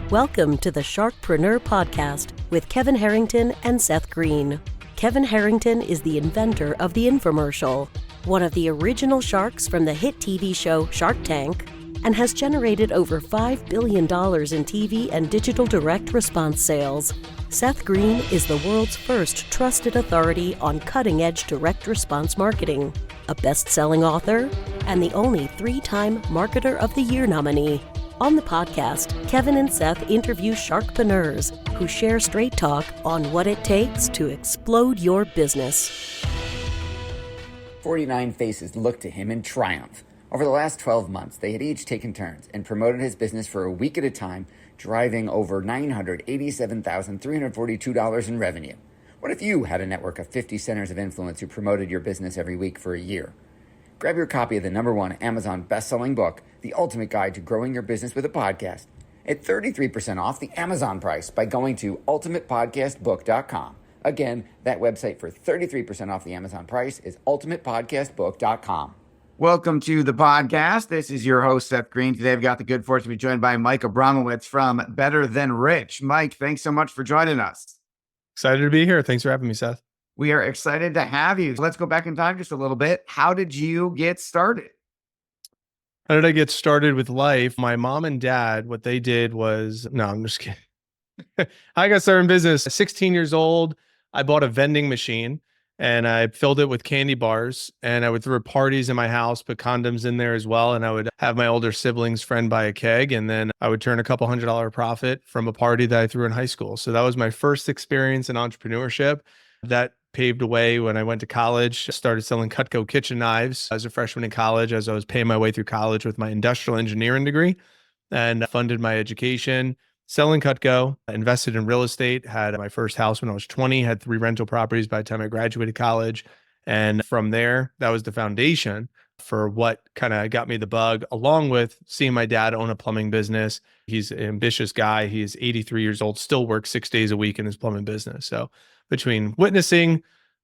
Welcome to the Sharkpreneur podcast with Kevin Harrington and Seth Greene. Kevin Harrington is the inventor of the infomercial, one of the original sharks from the hit TV show Shark Tank, and has generated over $5 billion in TV and digital direct response sales. Seth Greene is the world's first trusted authority on cutting-edge direct response marketing, a best-selling author, and the only 3-time Marketer of the Year nominee. On the podcast, Kevin and Seth interview sharkpreneurs who share straight talk on what it takes to explode your business. 49 faces looked to him in triumph. Over the last 12 months, they had each taken turns and promoted his business for a week at a time, driving over $987,342 in revenue. What if you had a network of 50 centers of influence who promoted your business every week for a year? Grab your copy of the #1 Amazon best-selling book, The Ultimate Guide to Growing Your Business with a Podcast, at 33% off the Amazon price by going to ultimatepodcastbook.com. Again, that website for 33% off the Amazon price is ultimatepodcastbook.com. Welcome to the podcast. This is your host, Seth Greene. Today, I've got the good fortune to be joined by Mike Abramowitz from Better Than Rich. Mike, thanks so much for joining us. Excited to be here. Thanks for having me, Seth. We are excited to have you. Let's go back in time just a little bit. How did you get started? How did I get started with life? My mom and dad, what they did was, no, I'm just kidding. I got started in business. 16 years old, I bought a vending machine and I filled it with candy bars, and I would throw parties in my house, put condoms in there as well. And I would have my older siblings friend buy a keg, and then I would turn a couple $100 profit from a party that I threw in high school. So that was my first experience in entrepreneurship. That paved the way when I went to college. Started selling Cutco kitchen knives as a freshman in college, as I was paying my way through college with my industrial engineering degree, and funded my education. Selling Cutco, invested in real estate, had my first house when I was 20, had 3 rental properties by the time I graduated college. And from there, that was the foundation for what kind of got me the bug, along with seeing my dad own a plumbing business. He's an ambitious guy. He's 83 years old, still works 6 days a week in his plumbing business. So between witnessing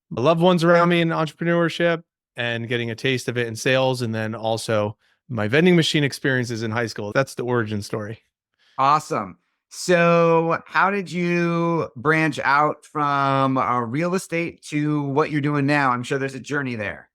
my loved ones around me in entrepreneurship and getting a taste of it in sales, and then also my vending machine experiences in high school, that's the origin story. Awesome. So how did you branch out from real estate to what you're doing now? I'm sure there's a journey there.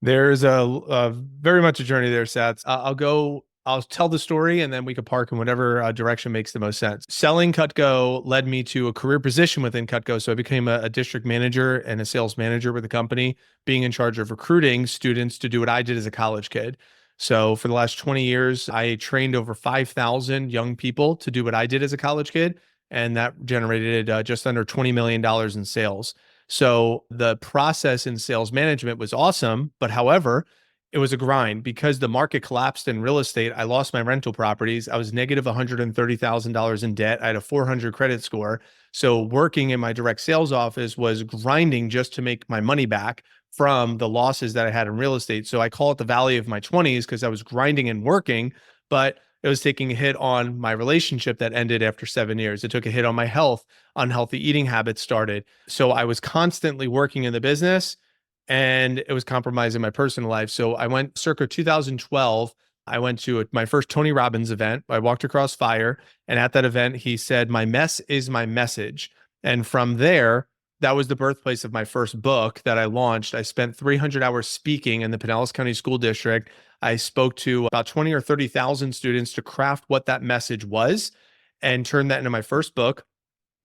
There's a very much a journey there, Seth. I'll tell the story and then we could park in whatever direction makes the most sense. Selling Cutco led me to a career position within Cutco. So I became a district manager and a sales manager with the company, being in charge of recruiting students to do what I did as a college kid. So for the last 20 years, I trained over 5,000 young people to do what I did as a college kid. And that generated just under $20 million in sales. So the process in sales management was awesome. But however, it was a grind because the market collapsed in real estate. I lost my rental properties. I was negative $130,000 in debt. I had a 400 credit score. So working in my direct sales office was grinding just to make my money back from the losses that I had in real estate. So I call it the valley of my 20s because I was grinding and working, but it was taking a hit on my relationship that ended after 7 years. It took a hit on my health. Unhealthy eating habits started. So I was constantly working in the business, and it was compromising my personal life. So I went circa 2012. I went to my first Tony Robbins event. I walked across fire. And at that event, he said, "My mess is my message." And from there, that was the birthplace of my first book that I launched. I spent 300 hours speaking in the Pinellas County School District. I spoke to about 20 or 30,000 students to craft what that message was and turn that into my first book.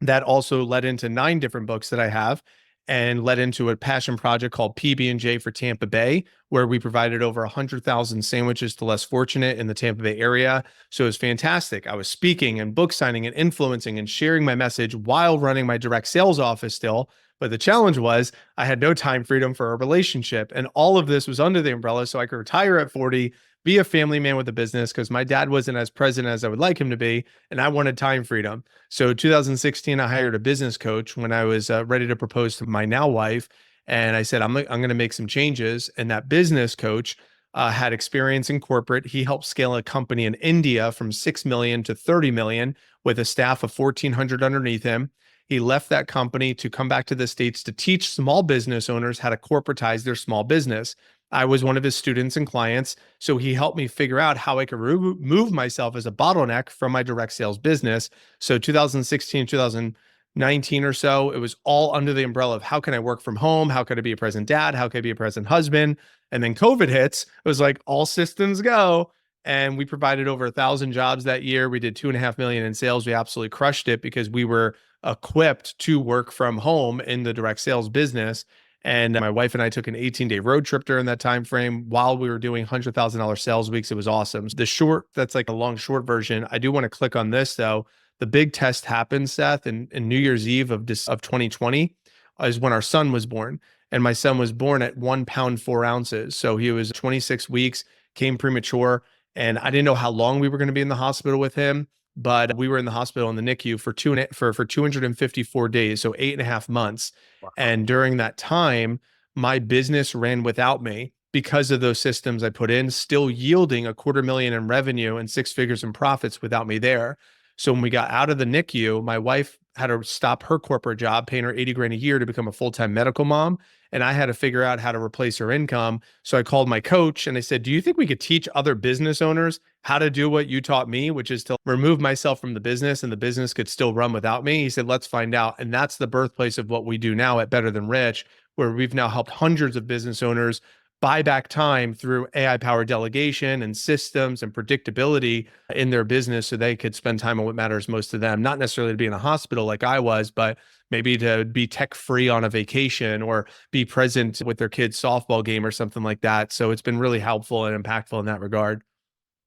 That also led into 9 different books that I have, and led into a passion project called PB&J for Tampa Bay, where we provided over 100,000 sandwiches to less fortunate in the Tampa Bay area. So it was fantastic. I was speaking and book signing and influencing and sharing my message while running my direct sales office still. But the challenge was I had no time freedom for a relationship. And all of this was under the umbrella so I could retire at 40, be a family man with a business, because my dad wasn't as present as I would like him to be, and I wanted time freedom. So 2016, I hired a business coach when I was ready to propose to my now wife, and I said, I'm going to make some changes. And that business coach had experience in corporate. He helped scale a company in India from 6 million to 30 million with a staff of 1,400 underneath him. He left that company to come back to the States to teach small business owners how to corporatize their small business. I was one of his students and clients. So he helped me figure out how I could remove myself as a bottleneck from my direct sales business. So 2016, 2019 or so, it was all under the umbrella of how can I work from home? How could I be a present dad? How could I be a present husband? And then COVID hits. It was like all systems go. And we provided over 1,000 jobs that year. We did 2.5 million in sales. We absolutely crushed it because we were equipped to work from home in the direct sales business. And my wife and I took an 18-day road trip during that time frame while we were doing $100,000 sales weeks. It was awesome. The short, that's like a long short version. I do want to click on this though. The big test happened, Seth, in New Year's Eve of 2020 is when our son was born. And my son was born at 1 pound, 4 ounces. So he was 26 weeks, came premature. And I didn't know how long we were going to be in the hospital with him, but we were in the hospital in the NICU for 254 days, so 8.5 months. Wow. And during that time, my business ran without me because of those systems I put in, still yielding $250,000 in revenue and 6 figures in profits without me there. So when we got out of the NICU, my wife had to stop her corporate job, paying her 80 grand a year to become a full-time medical mom. And I had to figure out how to replace her income. So I called my coach and I said, do you think we could teach other business owners how to do what you taught me, which is to remove myself from the business and the business could still run without me? He said, let's find out. And that's the birthplace of what we do now at Better Than Rich, where we've now helped hundreds of business owners buy back time through AI-powered delegation and systems and predictability in their business so they could spend time on what matters most to them, not necessarily to be in a hospital like I was, but maybe to be tech-free on a vacation or be present with their kid's softball game or something like that. So it's been really helpful and impactful in that regard.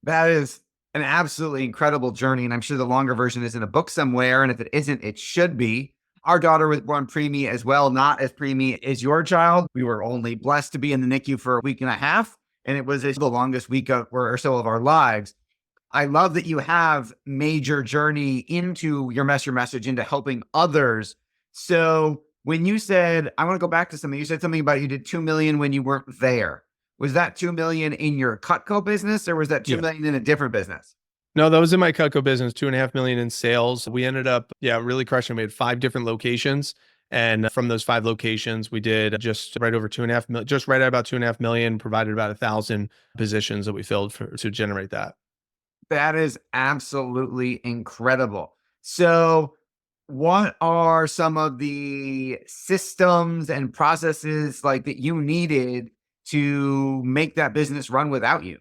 That is an absolutely incredible journey. And I'm sure the longer version is in a book somewhere. And if it isn't, it should be. Our daughter was born preemie as well, not as preemie as your child. We were only blessed to be in the NICU for a week and a half. And it was the longest week or so of our lives. I love that you have major journey into your message into helping others. So when you said, I want to go back to something, you said something about you did 2 million when you weren't there. Was that 2 million in your Cutco business or was that 2 million in a different business? No, that was in my Cutco business, 2.5 million in sales. We ended up, really crushing. We had 5 different locations. And from those 5 locations, we did just right over 2.5 million, just right at about 2.5 million, provided about 1,000 positions that we filled to generate that. That is absolutely incredible. So what are some of the systems and processes like that you needed to make that business run without you?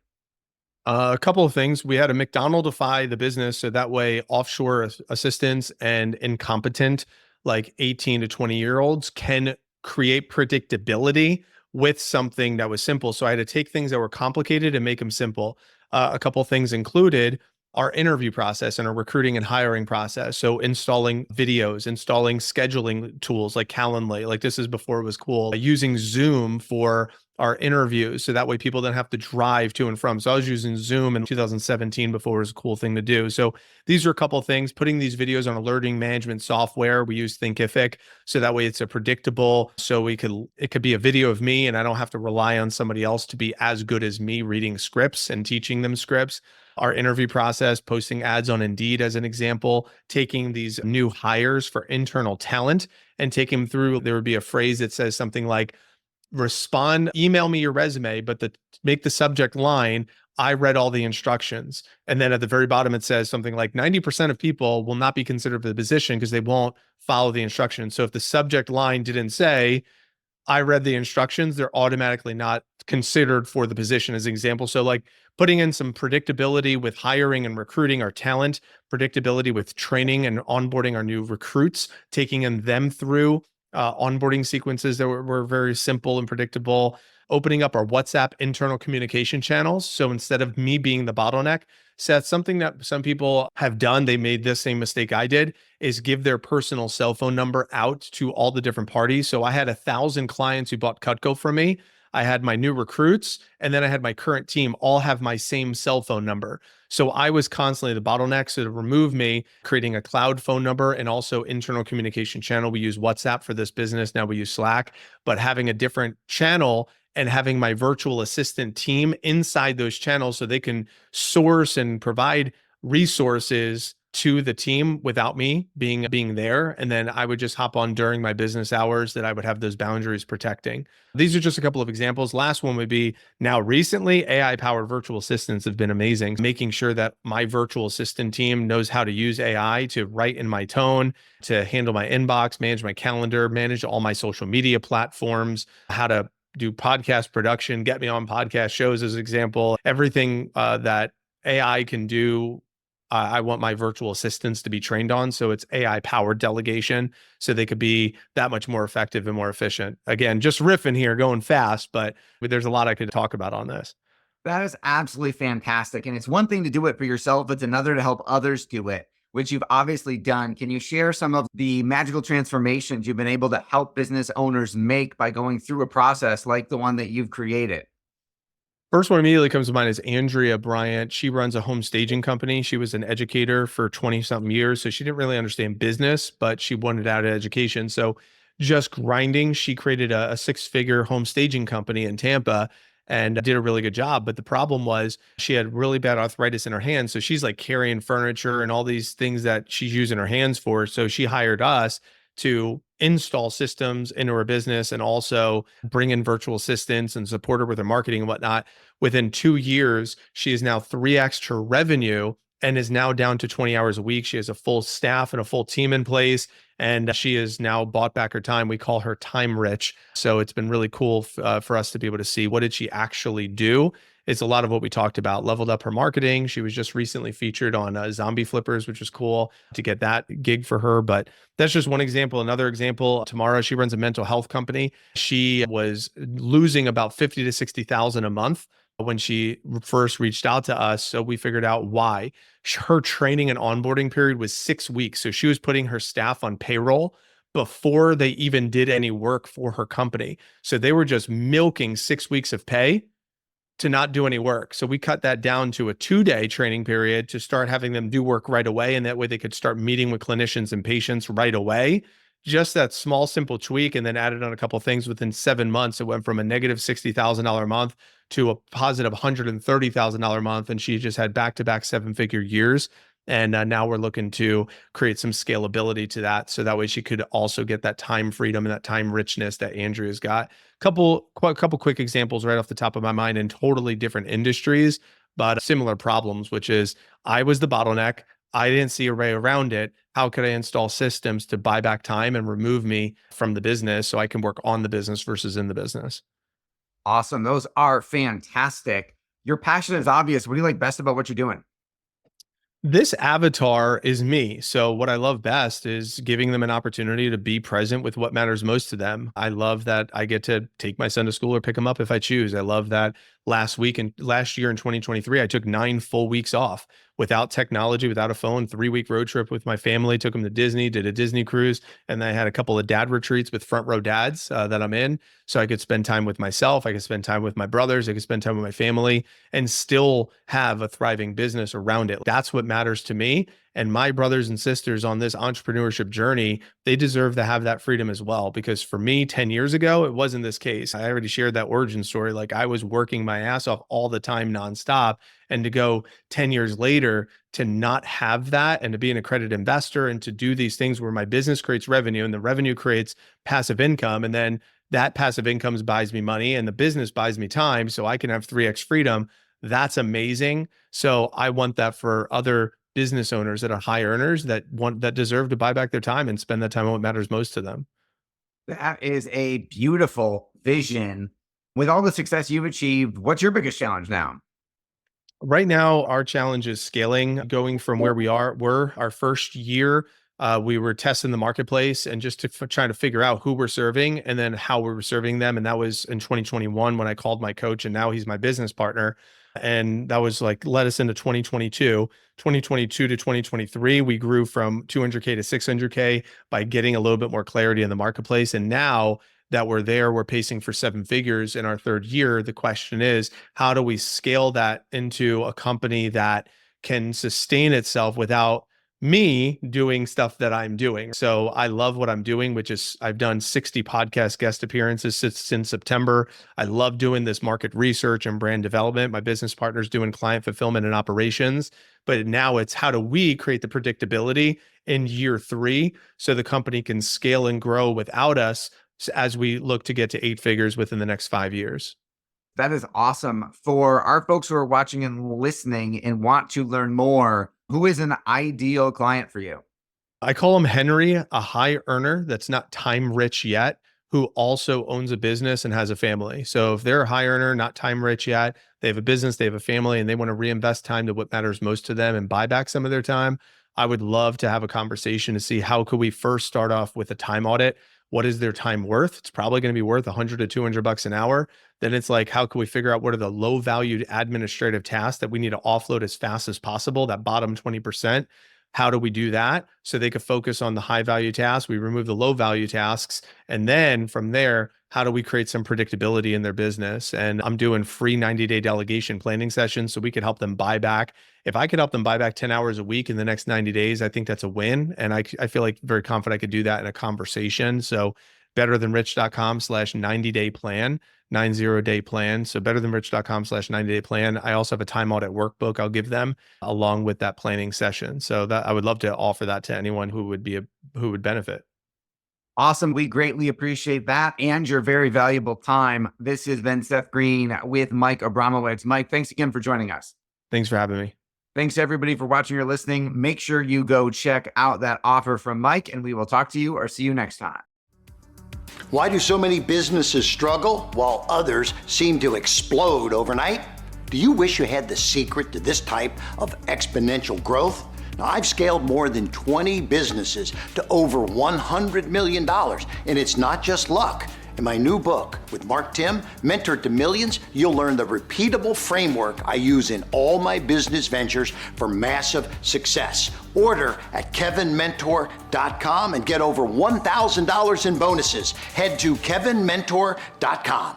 A couple of things. We had to McDonaldify the business so that way offshore assistants and incompetent, like 18 to 20-year-olds, can create predictability with something that was simple. So I had to take things that were complicated and make them simple. A couple of things included our interview process and our recruiting and hiring process. So installing videos, installing scheduling tools like Calendly, like this is before it was cool, using Zoom for our interviews. So that way people didn't have to drive to and from. So I was using Zoom in 2017 before it was a cool thing to do. So these are a couple of things, putting these videos on alerting management software. We use Thinkific. So that way it's a predictable. So it could be a video of me and I don't have to rely on somebody else to be as good as me reading scripts and teaching them scripts. Our interview process, posting ads on Indeed as an example, taking these new hires for internal talent and taking them through, there would be a phrase that says something like, email me your resume, but make the subject line, I read all the instructions. And then at the very bottom, it says something like 90% of people will not be considered for the position because they won't follow the instructions. So if the subject line didn't say, I read the instructions, they're automatically not considered for the position as an example. So like putting in some predictability with hiring and recruiting our talent, predictability with training and onboarding our new recruits, taking them through onboarding sequences that were very simple and predictable, opening up our WhatsApp internal communication channels. So instead of me being the bottleneck, Seth, something that some people have done, they made the same mistake I did, is give their personal cell phone number out to all the different parties. So I had 1,000 clients who bought Cutco from me. I had my new recruits, and then I had my current team all have my same cell phone number. So I was constantly the bottleneck. So to remove me, creating a cloud phone number and also internal communication channel. We use WhatsApp for this business. Now we use Slack, but having a different channel and having my virtual assistant team inside those channels so they can source and provide resources to the team without me being there. And then I would just hop on during my business hours that I would have those boundaries protecting. These are just a couple of examples. Last one would be now recently, AI-powered virtual assistants have been amazing, making sure that my virtual assistant team knows how to use AI to write in my tone, to handle my inbox, manage my calendar, manage all my social media platforms, how to do podcast production, get me on podcast shows as an example, everything that AI can do. I want my virtual assistants to be trained on. So it's AI powered delegation so they could be that much more effective and more efficient. Again, just riffing here, going fast, but there's a lot I could talk about on this. That is absolutely fantastic. And it's one thing to do it for yourself, it's another to help others do it, which you've obviously done. Can you share some of the magical transformations you've been able to help business owners make by going through a process like the one that you've created? First one immediately comes to mind is Andrea Bryant. She runs a home staging company. She was an educator for 20 something years. So she didn't really understand business, but she wanted out of education. So just grinding, she created a 6-figure home staging company in Tampa and did a really good job. But the problem was she had really bad arthritis in her hands. So she's like carrying furniture and all these things that she's using her hands for. So she hired us to install systems into her business and also bring in virtual assistants and support her with her marketing and whatnot. Within 2 years, she is now 3x her revenue and is now down to 20 hours a week. She has a full staff and a full team in place, and she has now bought back her time. We call her time rich. So it's been really cool for us to be able to see what did she actually do. It's a lot of what we talked about. Leveled up her marketing. She was just recently featured on Zombie Flippers, which was cool to get that gig for her. But that's just one example. Another example, Tamara, she runs a mental health company. She was losing about 50 to 60,000 a month when she first reached out to us. So we figured out why. Her training and onboarding period was 6 weeks. So she was putting her staff on payroll before they even did any work for her company. So they were just milking 6 weeks of pay to not do any work. So we cut that down to a 2-day training period to start having them do work right away. And that way they could start meeting with clinicians and patients right away. Just that small, simple tweak, and then added on a couple of things within 7 months. It went from a negative $60,000 a month to a positive $130,000 a month. And she just had back-to-back 7-figure years. And now we're looking to create some scalability to that. So that way she could also get that time freedom and that time richness that Andrea's got. Couple quick examples right off the top of my mind in totally different industries, but similar problems, which is I was the bottleneck. I didn't see a way around it. How could I install systems to buy back time and remove me from the business so I can work on the business versus in the business? Awesome. Those are fantastic. Your passion is obvious. What do you like best about what you're doing? This avatar is me. So what I love best is giving them an opportunity to be present with what matters most to them. I love that I get to take my son to school or pick him up if I choose. I love that last year in 2023, I took 9 full weeks off without technology, without a phone, 3-week road trip with my family, took him to Disney, did a Disney cruise. And then I had a couple of dad retreats with front row dads that I'm in. So I could spend time with myself. I could spend time with my brothers. I could spend time with my family and still have a thriving business around it. That's what matters to me. And my brothers and sisters on this entrepreneurship journey, they deserve to have that freedom as well. Because for me, 10 years ago, it wasn't this case. I already shared that origin story. Like I was working my ass off all the time, nonstop. And to go 10 years later to not have that and to be an accredited investor and to do these things where my business creates revenue and the revenue creates passive income. And then that passive income buys me money and the business buys me time so I can have 3x freedom. That's amazing. So I want that for other business owners that are high earners that deserve to buy back their time and spend that time on what matters most to them. That is a beautiful vision. With all the success you've achieved, what's your biggest challenge now? Right now, our challenge is scaling, going from where we're our first year. We were testing the marketplace and just trying to figure out who we're serving and then how we were serving them. And that was in 2021 when I called my coach, and now he's my business partner. And that was like led us into 2022 to 2023. We grew from 200K to 600K by getting a little bit more clarity in the marketplace. And now that we're there, we're pacing for 7 figures in our 3rd year. The question is, how do we scale that into a company that can sustain itself without me doing stuff that I'm doing. So I love what I'm doing, which is I've done 60 podcast guest appearances since September. I love doing this market research and brand development. My business partner's doing client fulfillment and operations. But now it's how do we create the predictability in year 3 so the company can scale and grow without us as we look to get to 8 figures within the next 5 years. That is awesome. For our folks who are watching and listening and want to learn more, who is an ideal client for you? I call him Henry, a high earner that's not time rich yet, who also owns a business and has a family. So if they're a high earner, not time rich yet, they have a business, they have a family, and they want to reinvest time to what matters most to them and buy back some of their time, I would love to have a conversation to see how could we first start off with a time audit. What is their time worth? It's probably going to be worth $100 to $200 an hour. Then it's like, how can we figure out what are the low valued administrative tasks that we need to offload as fast as possible, that bottom 20%? How do we do that? So they could focus on the high value tasks. We remove the low value tasks. And then from there, how do we create some predictability in their business? And I'm doing free 90-day delegation planning sessions so we could help them buy back. If I could help them buy back 10 hours a week in the next 90 days, I think that's a win. And I feel like very confident I could do that in a conversation. So betterthanrich.com/90-day plan, 90-day plan. So betterthanrich.com/90-day plan. I also have a time audit workbook I'll give them along with that planning session. So that I would love to offer that to anyone who would benefit. Awesome. We greatly appreciate that and your very valuable time. This has been Seth Greene with Mike Abramowitz. Mike, thanks again for joining us. Thanks for having me. Thanks everybody for watching or listening. Make sure you go check out that offer from Mike, and we will talk to you or see you next time. Why do so many businesses struggle while others seem to explode overnight? Do you wish you had the secret to this type of exponential growth? Now, I've scaled more than 20 businesses to over $100 million, and it's not just luck. In my new book with Mark Tim, Mentor to Millions, you'll learn the repeatable framework I use in all my business ventures for massive success. Order at kevinmentor.com and get over $1,000 in bonuses. Head to kevinmentor.com.